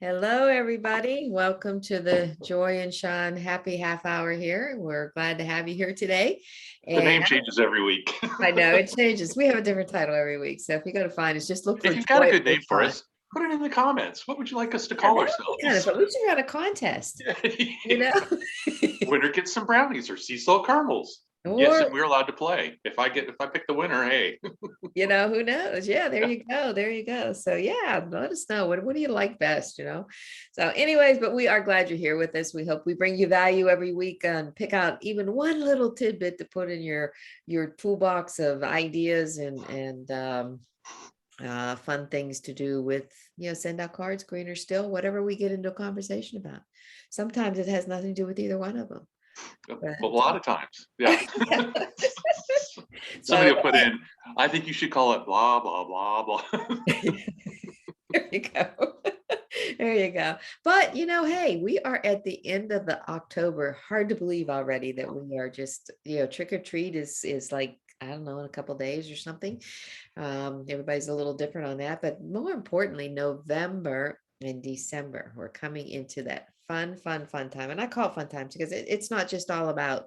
Hello, everybody. Welcome to the Joy and Sean Happy Half Hour here. We're glad to have you here today. The And name changes every week. I know it changes. We have a different title every week. So if you go to find us, just look for If you've got a Joy good and name for Sean. us, put it in the comments. What would you like us to Yeah, that call would be kind of ourselves? fun. We should run a contest, you know? Winner gets some brownies or sea salt caramels. Yes, and Or, we're allowed to play. If I pick the winner, hey. who knows? Yeah, there you go. There you go. So yeah, let us know. What do you like best? So anyways, but we are glad you're here with us. We hope we bring you value every week and pick out even one little tidbit to put in your toolbox of ideas and fun things to do with, send out cards, green or still, whatever we get into a conversation about. Sometimes it has nothing to do with either one of them. A lot of times. Yeah. Somebody So will put in, I think you should call it blah, blah, blah, blah. there you go. There you go. But hey, we are at the end of the October. Hard to believe already that we are just, trick or treat is like, I don't know, in a couple days or something. Everybody's a little different on that, but more importantly, November and December, we're coming into that fun time. And I call it fun times because it's not just all about,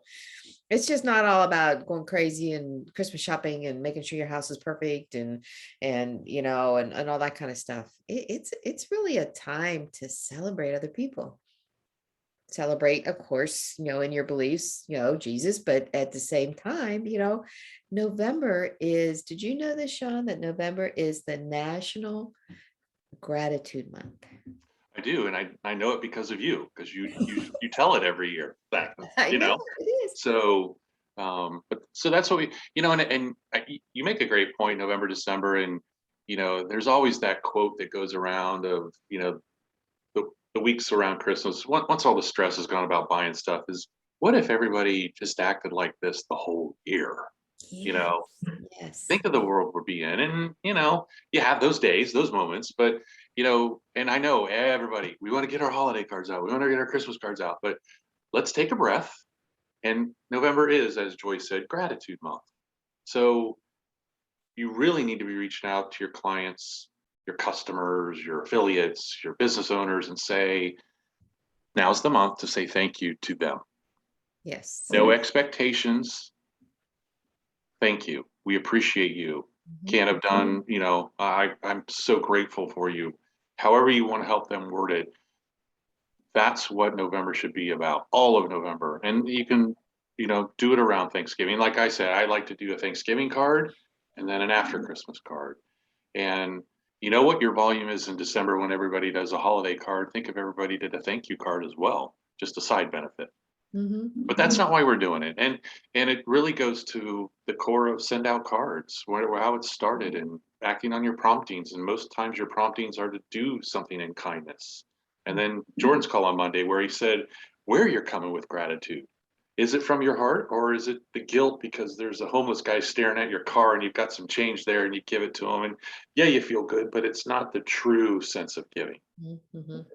it's just not all about going crazy and Christmas shopping and making sure your house is perfect and all that kind of stuff. It's really a time to celebrate other people. Celebrate, of course, in your beliefs, Jesus, but at the same time, November is, did you know this, Sean, that November is the National Gratitude Month? I do, and I know it because of you, because you tell it every year. That I you know know. it is. So, but so that's what we, you make a great point, November, December, and there's always that quote that goes around of, the weeks around Christmas, once all the stress is gone about buying stuff, is what if everybody just acted like this the whole year? You Yes, know, yes. think of the world we're being in, and you have those days, those moments, but and I know everybody, we want to get our holiday cards out, we want to get our Christmas cards out, but let's take a breath. And November is, as Joy said, gratitude month. So you really need to be reaching out to your clients, your customers, your affiliates, your business owners, and say, now's the month to say thank you to them. Yes. No expectations. Thank you. We appreciate you. Mhm. Can't have done, I'm so grateful for you. However you want to help them word it, that's what November should be about, all of November. And you can, do it around Thanksgiving. Like I said, I like to do a Thanksgiving card and then an after Christmas card. And you know what your volume is in December when everybody does a holiday card. Think if everybody did a thank you card as well, just a side benefit. But that's not why we're doing it. And it really goes to the core of send out cards, how it started, and acting on your promptings. And most times your promptings are to do something in kindness. And then Jordan's call on Monday where he said where you're coming with gratitude. Is it from your heart, or is it the guilt because there's a homeless guy staring at your car and you've got some change there and you give it to him, and yeah, you feel good, but it's not the true sense of giving. Mhm.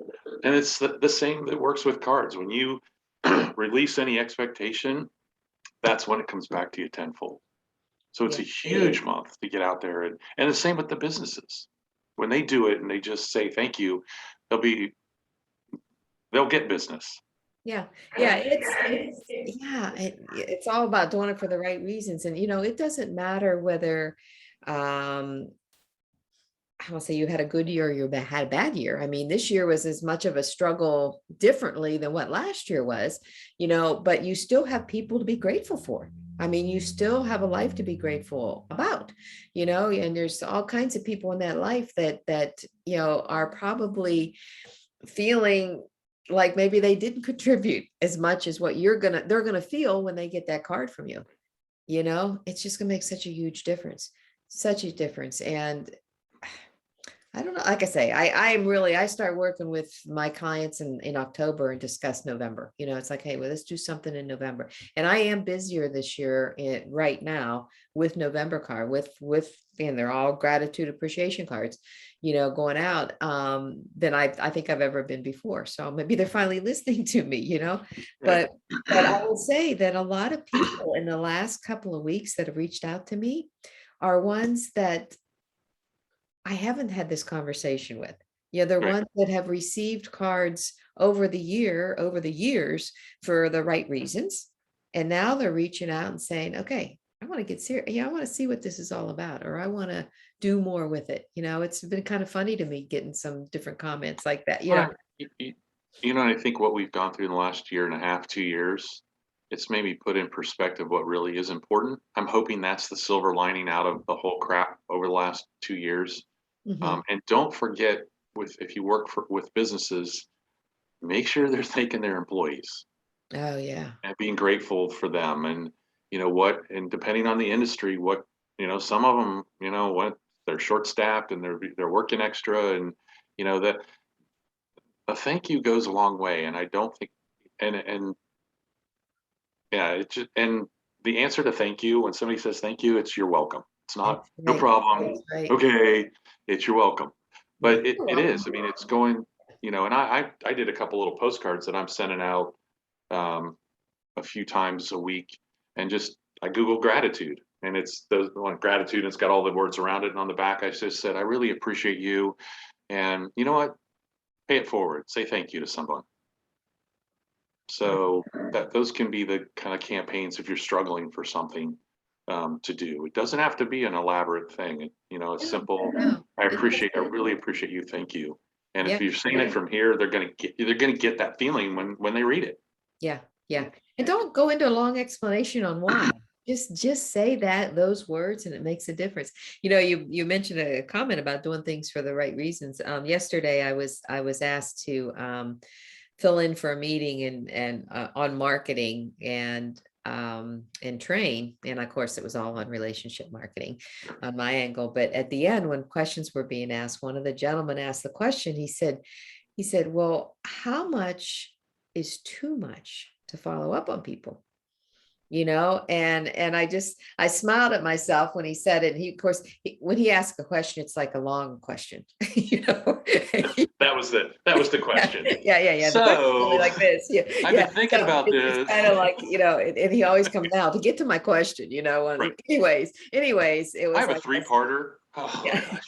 And it's the same that works with cards. When you release any expectation, that's when it comes back to you tenfold. So it's Yeah. a huge month to get out there, and the same with the businesses. When they do it and they just say thank you, they'll be they'll get business. Yeah. Yeah. It's all about doing it for the right reasons. And it doesn't matter whether um I will say you had a good year or had a bad year. I mean, this year was as much of a struggle differently than what last year was, but you still have people to be grateful for. I mean, you still have a life to be grateful about, and there's all kinds of people in that life that are probably feeling like maybe they didn't contribute as much as what they're gonna feel when they get that card from you. It's just gonna make such a huge difference, such a difference. And I don't know. Like I say, I start working with my clients in October and discuss November. It's like, hey, well, let's do something in November. And I am busier this year right now with November card and they're all gratitude appreciation cards, going out than I think I've ever been before. So maybe they're finally listening to me. Right. But I will say that a lot of people in the last couple of weeks that have reached out to me are ones that I haven't had this conversation with. Yeah, they're Right. ones that have received cards over over the years for the right reasons. And now they're reaching out and saying, okay, I want to get serious. Yeah, I want to see what this is all about, or I want to do more with it. It's been kind of funny to me getting some different comments like that. Well, I think what we've gone through in the last year and a half, 2 years, it's maybe put in perspective what really is important. I'm hoping that's the silver lining out of the whole crap over the last 2 years. Mhm. And don't forget, if you work with businesses, make sure they're thanking their employees Oh, yeah. and being grateful for them. And and depending on the industry, some of them, what they're short staffed and they're working extra, and that a thank you goes a long way. And I don't think, and yeah, and the answer to thank you, when somebody says thank you, it's you're welcome. It's not That's no right. problem. That's right. Okay, it's you're welcome. Yeah. But it is. I mean, it's going, and I did a couple little postcards that I'm sending out um, a few times a week, and just I Google gratitude, and it's the one gratitude, and it's got all the words around it, and on the back I just said I really appreciate you, and you know what? Pay it forward. Say thank you to someone. So that those can be the kind of campaigns if you're struggling for something to do. It doesn't have to be an elaborate thing. A No, simple, no, it I doesn't. really appreciate you, thank you. And if Yeah. you're saying it from here, they're gonna get that feeling when they read it. Yeah, yeah. And don't go into a long explanation on why. Just say those words and it makes a difference. You mentioned a comment about doing things for the right reasons. Yesterday I was asked to fill in for a meeting and on marketing and train. And of course it was all on relationship marketing on my angle. But at the end, when questions were being asked, one of the gentlemen asked the question. He said, well, how much is too much to follow up on people? And I smiled at myself when he said it. And he, of course, when he asked a question, it's like a long question, you know. That was the Yeah, question. yeah. The question's really So like this. Yeah, I've yeah. been thinking So about it's this. kind of like, and he always comes now to get to my question, Right. anyways, it I was have a like, three-parter. Oh yeah.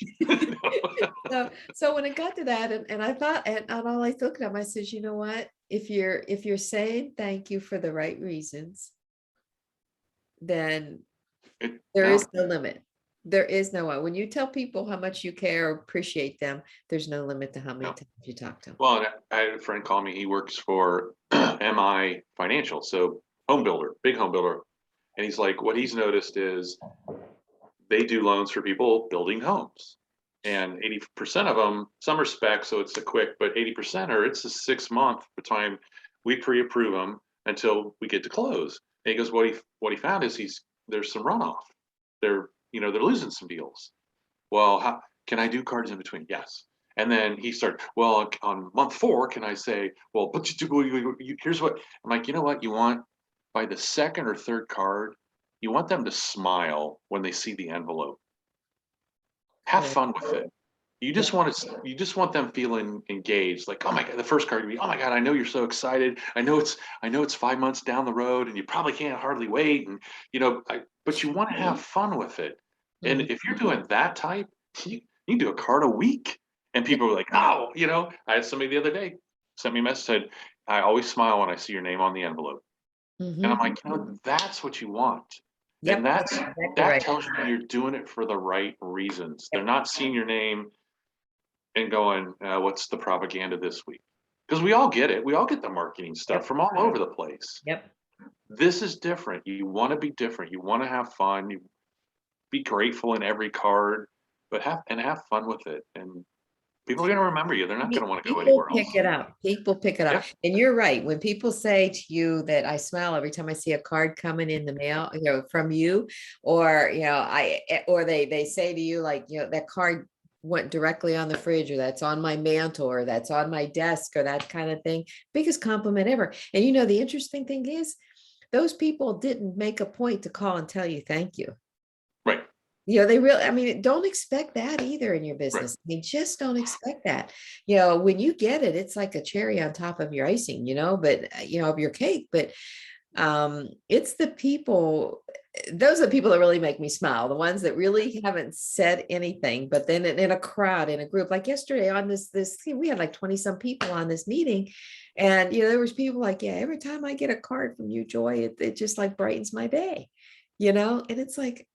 gosh. So when it got to that, and I thought, and all I looked at him, I says, you know what? If you're saying thank you for the right reasons, then there No, is no limit. There is no one. When you tell people how much you care or appreciate them, there's no limit to how many no. times you talk to them. Well, and I had a friend call me. He works for MI Financial, so home builder, big home builder. And he's like, what he's noticed is they do loans for people building homes. And 80% of them, some are spec, so it's a quick, but 80% are it's a 6 month time we pre-approve them until we get to close. And he goes, what he found is there's some runoff. They're losing some deals. Well, can I do cards in between? Yes. And then he started, well, on month 4, can I say, well, but here's what I'm like, you know what you want by the second or third card, you want them to smile when they see the envelope. Have Correct. fun with it. Yeah. You just want them feeling engaged. Like, oh my God, the first card would be, oh my God, I know you're so excited. I know it's 5 months down the road and you probably can't hardly wait. And but you want to have fun with it. And Mhm. if you're doing that type, you do a card a week. And people are like, oh, I had somebody the other day sent me a message, said, I always smile when I see your name on the envelope. And I'm Mhm. like, that's what you want. And Yep, that's that's exactly that right. tells you you're doing it for the right reasons. They're Yep. not seeing your name and going, what's the propaganda this week? Because we all get it. We all get the marketing stuff Yep. from all over the place. Yep. This is different. You want to be different. You want to have fun. You be grateful in every card, but have fun with it. And people are going to remember you. They're not going to want to go People anywhere pick else. it up. People pick it up. Yeah. And you're right. When people say to you that I smile every time I see a card coming in the mail, from you, or or they say to you like, that card went directly on the fridge, or that's on my mantle, or that's on my desk, or that kind of thing. Biggest compliment ever. And the interesting thing is, those people didn't make a point to call and tell you thank you. Right. They really, I mean, don't expect that either in your Right. business. I mean, just don't expect that. When you get it, it's like a cherry on top of your icing, but of your cake. But it's the people. those are the people that really make me smile, the ones that really haven't said anything, but then in a crowd, in a group, like yesterday on this, we had like 20 some people on this meeting. And, there was people like, yeah, every time I get a card from you, Joy, it just like brightens my day, and it's like,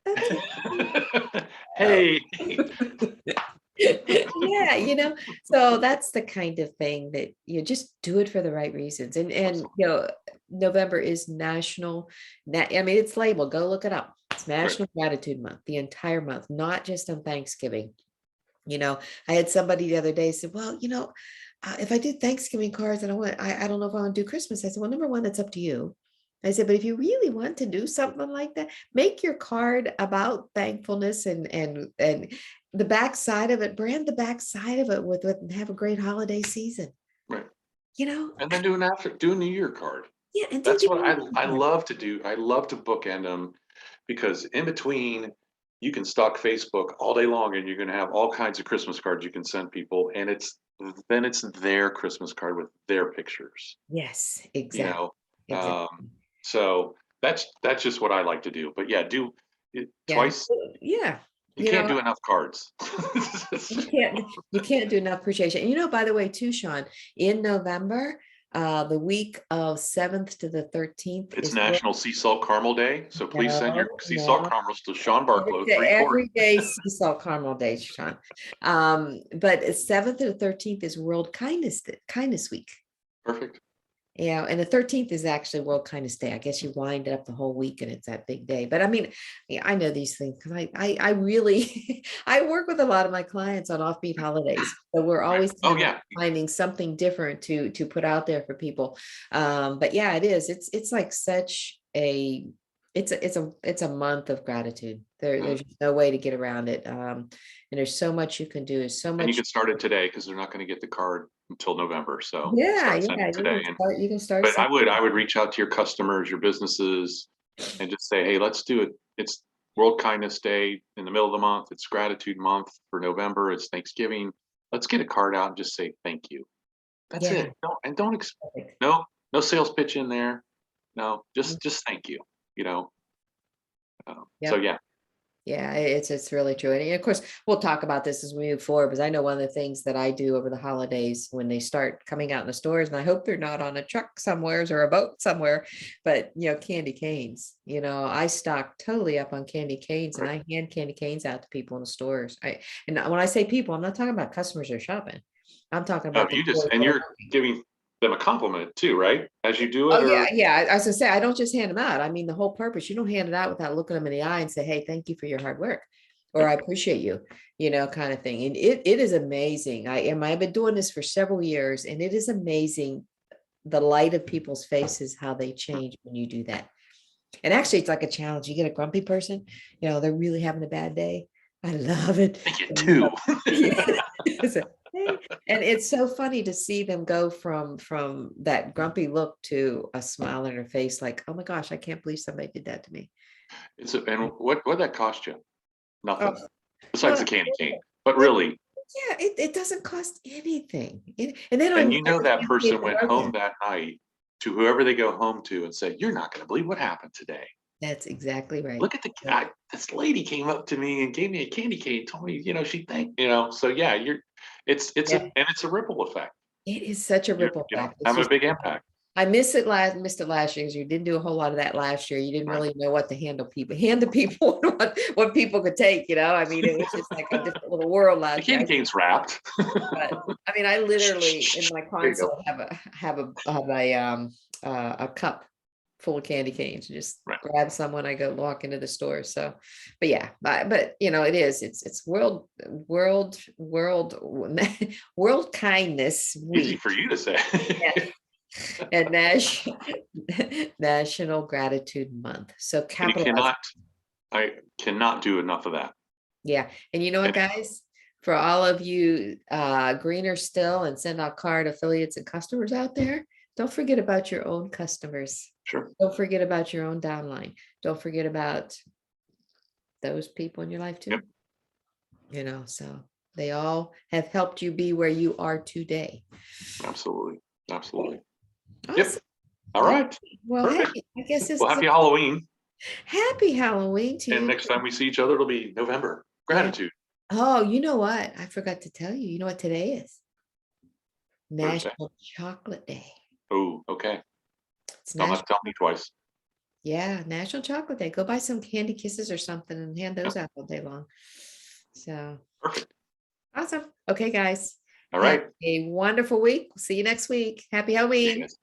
that's Hey. yeah, so that's the kind of thing that you just do it for the right reasons. And November is I mean, it's labeled, go look it up. It's National Gratitude Month, the entire month, not just on Thanksgiving. I had somebody the other day said, well, if I do Thanksgiving cards, I don't know if I want to do Christmas. I said, well, number one, that's up to you. I said, but if you really want to do something like that, make your card about thankfulness and the back side of it, brand the back side of it with and have a great holiday season. Right. You know, And then do a New Year card. yeah, and That's what I love to do. I love to bookend them because in between you can stalk Facebook all day long and you're going to have all kinds of Christmas cards you can send people. And it's their Christmas card with their pictures, Yes, you exactly. know? Exactly. So that's just what I like to do. But yeah, do it Yeah. twice. Yeah. You can't do enough cards. You can't do enough appreciation. And by the way, too, Sean, in November, the week of 7th to the 13th It's is National Sea Salt Caramel Day. So please send your sea salt no, caramels to Sean Barklow, 3 Court. every day sea salt caramel day, Sean. But 7th to the 13th is World Kindness Week. Perfect. Yeah, and the 13th is actually World Kindness Day. I guess you wind it up the whole week and it's that big day. But I mean, yeah, I know these things because I really I work with a lot of my clients on offbeat holidays. So we're always Oh yeah. finding something different to put out there for people. But yeah, it is. It's like such a it's a month of gratitude. There's no way to get around it. And there's so much you can do. There's so And you much. can start it today because they're not going to get the card until November. So Yeah, start yeah. sending today. You can start. But I would reach out to your customers, your businesses, and just say, hey, let's do it. It's World Kindness Day in the middle of the month. It's Gratitude Month for November. It's Thanksgiving. Let's get a card out and just say thank you. That's Yeah. it. No sales pitch in there. No, just thank you. So yeah. Yeah, it's really true. And of course, we'll talk about this as we move forward, because I know one of the things that I do over the holidays when they start coming out in the stores, and I hope they're not on a truck somewheres or a boat somewhere, but candy canes. I stock totally up on candy canes, and I hand candy canes out to people in the stores. And when I say people, I'm not talking about customers who are shopping. I'm talking about You're giving them a compliment too, right? As you do it. Oh yeah, yeah. I was gonna say, I don't just hand them out. I mean, the whole purpose, you don't hand it out without looking them in the eye and say, hey, thank you for your hard work, or I appreciate you, kind of thing. And it is amazing. I've been doing this for several years, and it is amazing the light of people's faces, how they change when you do that. And actually, it's like a challenge. You get a grumpy person, they're really having a bad day. I love it. Thank you too. And it's so funny to see them go from that grumpy look to a smile on their face, like, oh my gosh, I can't believe somebody did that to me. And what that cost you? Nothing. Oh, Besides the candy cane. But really. Yeah, it doesn't cost anything. And they And don't that person went home that night to whoever they go home to and say, you're not going to believe what happened today. That's exactly right. Look at the guy. This lady came up to me and gave me a candy cane, told me, she thanked, so yeah, it's a ripple effect. It is such a ripple effect. Have a big impact. I missed it last year, because you didn't do a whole lot of that last year. You didn't really know what to hand the people what people could take, I mean, it was just like a different little world last year. The candy cane's wrapped. But I mean, I literally in my console have a cup full of candy canes. Just grab some when I go walk into the store. So, but yeah, but it's world kindness week. Easy for you to say. Yeah. And National Gratitude Month. So I cannot do enough of that. Yeah. And you know what, guys? For all of you greener still and send out card affiliates and customers out there, don't forget about your own customers. Sure. Don't forget about your own downline. Don't forget about those people in your life too. Yep. So they all have helped you be where you are today. Absolutely. Awesome. Yep. All right. Well, hey, I guess happy Halloween. Happy Halloween to And you. next time we see each other, it'll be November. Yeah. Gratitude. Oh, you know what? I forgot to tell you. You know what today is? Thursday. National Chocolate Day. Oh, okay. It's Don't have to National, tell me twice. yeah, National Chocolate Day. Go buy some candy kisses or something and hand Yep, those out all day long. So perfect. awesome. Okay, guys. All Have right. a wonderful week. See you next week. Happy See you Halloween. guys.